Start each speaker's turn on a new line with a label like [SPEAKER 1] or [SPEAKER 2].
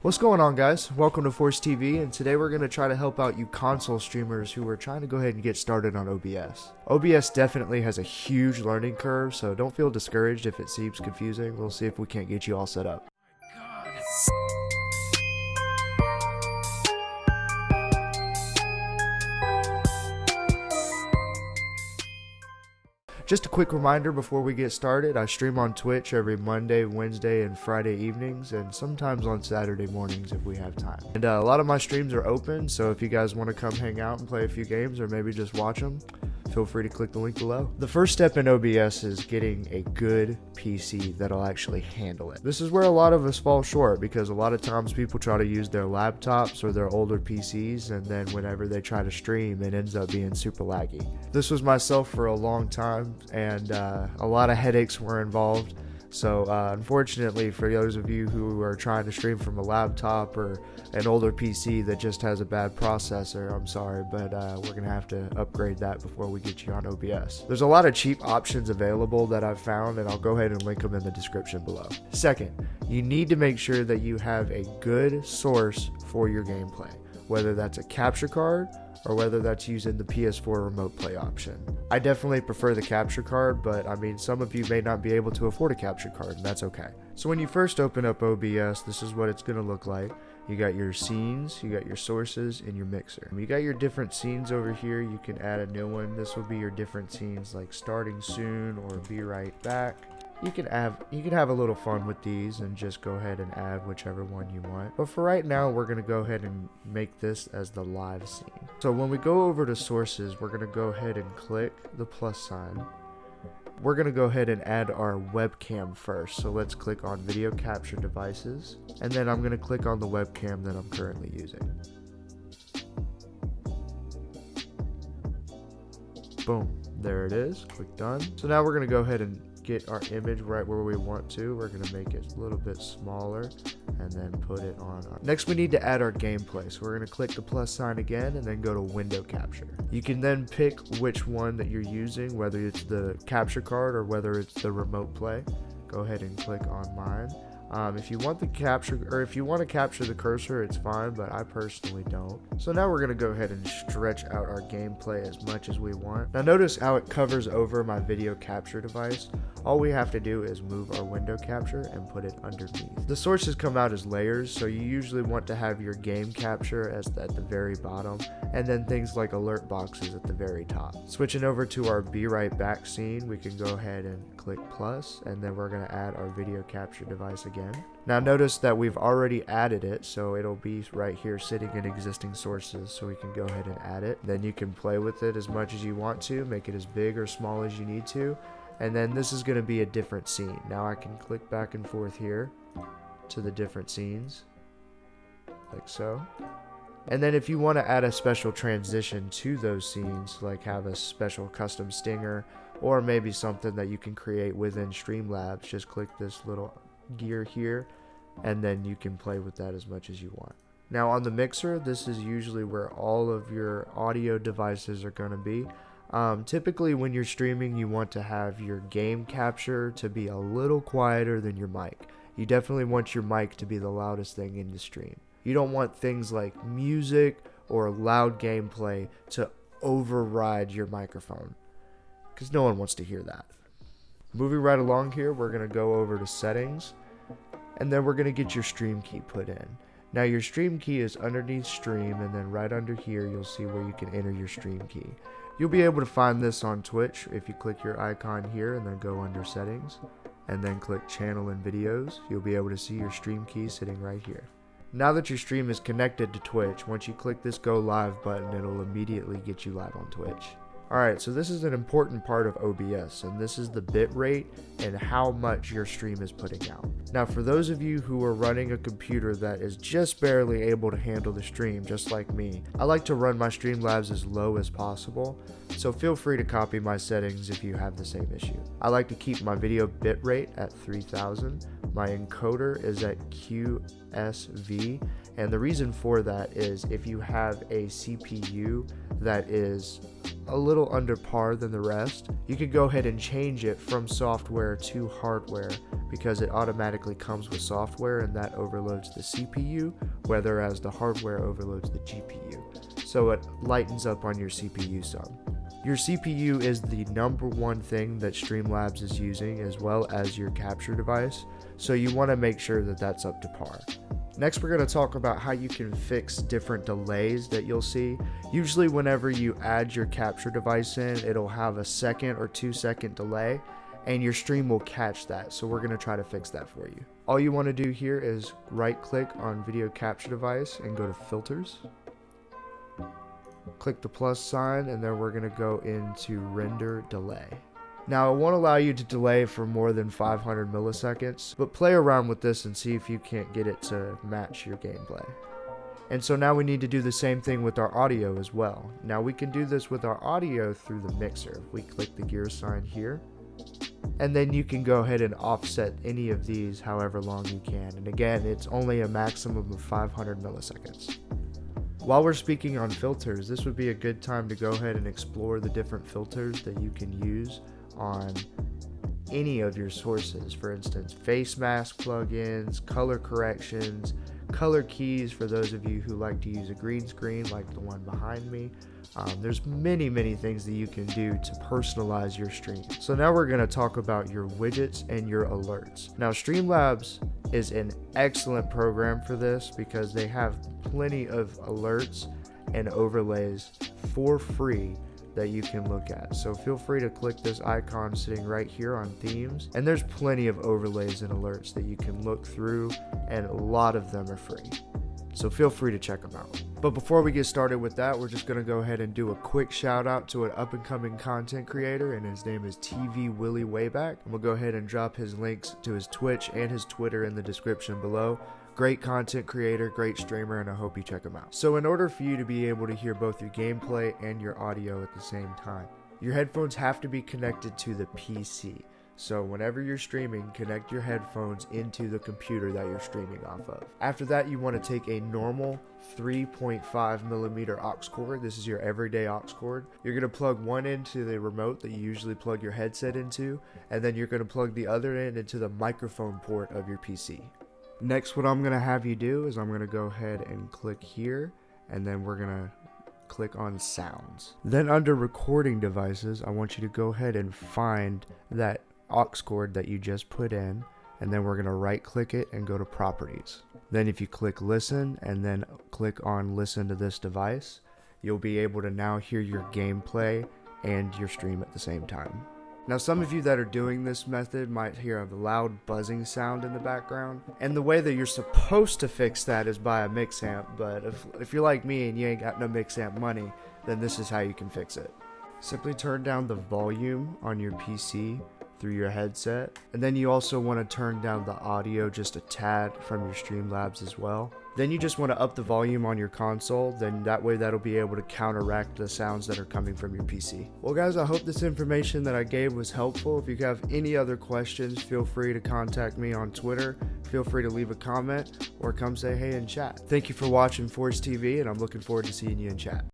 [SPEAKER 1] What's going on, guys? Welcome to Force TV, and today we're going to try to help out you console streamers who are trying to go ahead and get started on OBS. OBS definitely has a huge learning curve, so don't feel discouraged if it seems confusing. We'll see if we can't get you all set up. Just a quick reminder before we get started, I stream on Twitch every Monday, Wednesday, and Friday evenings, and sometimes on Saturday mornings if we have time. And a lot of my streams are open, so if you guys want to come hang out and play a few games, or maybe just watch them, feel free to click the link below. The first step in OBS is getting a good PC that'll actually handle it. This is where a lot of us fall short, because a lot of times people try to use their laptops or their older PCs, and then whenever they try to stream, it ends up being super laggy. This was myself for a long time, and a lot of headaches were involved. So unfortunately, for those of you who are trying to stream from a laptop or an older PC that just has a bad processor, I'm sorry, but we're going to have to upgrade that before we get you on OBS. There's a lot of cheap options available that I've found, and I'll go ahead and link them in the description below. Second, you need to make sure that you have a good source for your gameplay, whether that's a capture card or whether that's using the PS4 remote play option. I definitely prefer the capture card, but I mean, some of you may not be able to afford a capture card, and that's okay. So when you first open up OBS, this is what it's gonna look like. You got your scenes, you got your sources, and your mixer. You got your different scenes over here. You can add a new one. This will be your different scenes like starting soon or be right back. You can have a little fun with these and just go ahead and add whichever one you want. But for right now, we're going to go ahead and make this as the live scene. So when we go over to sources, we're going to go ahead and click the plus sign. We're going to go ahead and add our webcam first. So let's click on video capture devices. And then I'm going to click on the webcam that I'm currently using. Boom. There it is. Click done. So now we're going to go ahead and get our image right where we want to. We're going to make it a little bit smaller and then put it on our... Next, we need to add our gameplay. So we're going to click the plus sign again and then go to window capture. You can then pick which one that you're using, whether it's the capture card or whether it's the remote play. Go ahead and click on mine. If you want the capture, or if you want to capture the cursor, it's fine, but I personally don't. So now we're going to go ahead and stretch out our gameplay as much as we want. Now notice how it covers over my video capture device. All we have to do is move our window capture and put it underneath. The sources come out as layers, so you usually want to have your game capture as at the very bottom, and then things like alert boxes at the very top. Switching over to our be right back scene, we can go ahead and click plus, and then we're going to add our video capture device again. Now notice that we've already added it, so it'll be right here sitting in existing sources, so we can go ahead and add it. Then you can play with it as much as you want to, make it as big or small as you need to, and then this is going to be a different scene. Now I can click back and forth here to the different scenes, like so. And then if you want to add a special transition to those scenes, like have a special custom stinger, or maybe something that you can create within Streamlabs, just click this little gear here, and then you can play with that as much as you want. Now on the mixer, this is usually where all of your audio devices are going to be. Typically when you're streaming, you want to have your game capture to be a little quieter than your mic. You definitely want your mic to be the loudest thing in the stream. You don't want things like music or loud gameplay to override your microphone, because no one wants to hear that. Moving right along here, we're going to go over to settings, and then we're going to get your stream key put in. Now your stream key is underneath stream, and then right under here you'll see where you can enter your stream key. You'll be able to find this on Twitch if you click your icon here and then go under settings and then click channel and videos. You'll be able to see your stream key sitting right here. Now that your stream is connected to Twitch, once you click this go live button, it'll immediately get you live on Twitch. Alright, so this is an important part of OBS, and this is the bit rate and how much your stream is putting out. Now for those of you who are running a computer that is just barely able to handle the stream, just like me, I like to run my Streamlabs as low as possible, so feel free to copy my settings if you have the same issue. I like to keep my video bit rate at 3000, my encoder is at QSV, and the reason for that is if you have a CPU that is a little under par than the rest, you can go ahead and change it from software to hardware because it automatically comes with software and that overloads the CPU, whereas the hardware overloads the GPU. So it lightens up on your CPU some. Your CPU is the number one thing that Streamlabs is using, as well as your capture device, so you want to make sure that that's up to par. Next, we're going to talk about how you can fix different delays that you'll see. Usually whenever you add your capture device in, it'll have a 1 or 2 second delay, and your stream will catch that. So we're going to try to fix that for you. All you want to do here is right click on video capture device and go to filters. Click the plus sign, and then we're going to go into render delay. Now, it won't allow you to delay for more than 500 milliseconds, but play around with this and see if you can't get it to match your gameplay. And so now we need to do the same thing with our audio as well. Now we can do this with our audio through the mixer. We click the gear sign here, and then you can go ahead and offset any of these however long you can. And again, it's only a maximum of 500 milliseconds. While we're speaking on filters, this would be a good time to go ahead and explore the different filters that you can use on any of your sources. For instance, face mask plugins, color corrections, color keys for those of you who like to use a green screen like the one behind me. There's many things that you can do to personalize your stream. So now we're going to talk about your widgets and your alerts. Now Streamlabs is an excellent program for this because they have plenty of alerts and overlays for free that you can look at. So feel free to click this icon sitting right here on themes, and there's plenty of overlays and alerts that you can look through, and a lot of them are free. So feel free to check them out. But before we get started with that, we're just going to go ahead and do a quick shout out to an up and coming content creator, and his name is TV Willie Wayback. And we'll go ahead and drop his links to his Twitch and his Twitter in the description below. Great content creator, great streamer, and I hope you check him out. So in order for you to be able to hear both your gameplay and your audio at the same time, your headphones have to be connected to the PC. So whenever you're streaming, connect your headphones into the computer that you're streaming off of. After that, you want to take a normal 3.5mm aux cord. This is your everyday aux cord. You're going to plug one into the remote that you usually plug your headset into, and then you're going to plug the other end into the microphone port of your PC. Next, what I'm going to have you do is I'm going to go ahead and click here, and then we're going to click on sounds. Then under recording devices, I want you to go ahead and find that aux cord that you just put in, and then we're going to right click it and go to properties. Then if you click listen and then click on listen to this device, you'll be able to now hear your gameplay and your stream at the same time. Now some of you that are doing this method might hear a loud buzzing sound in the background, and the way that you're supposed to fix that is by a mix amp, but if you're like me and you ain't got no mix amp money, then this is how you can fix it. Simply turn down the volume on your PC through your headset, and then you also want to turn down the audio just a tad from your Streamlabs as well. Then you just want to up the volume on your console, then that way that'll be able to counteract the sounds that are coming from your PC. Well guys, I hope this information that I gave was helpful. If you have any other questions, feel free to contact me on Twitter. Feel free to leave a comment or come say hey in chat. Thank you for watching Force TV, and I'm looking forward to seeing you in chat.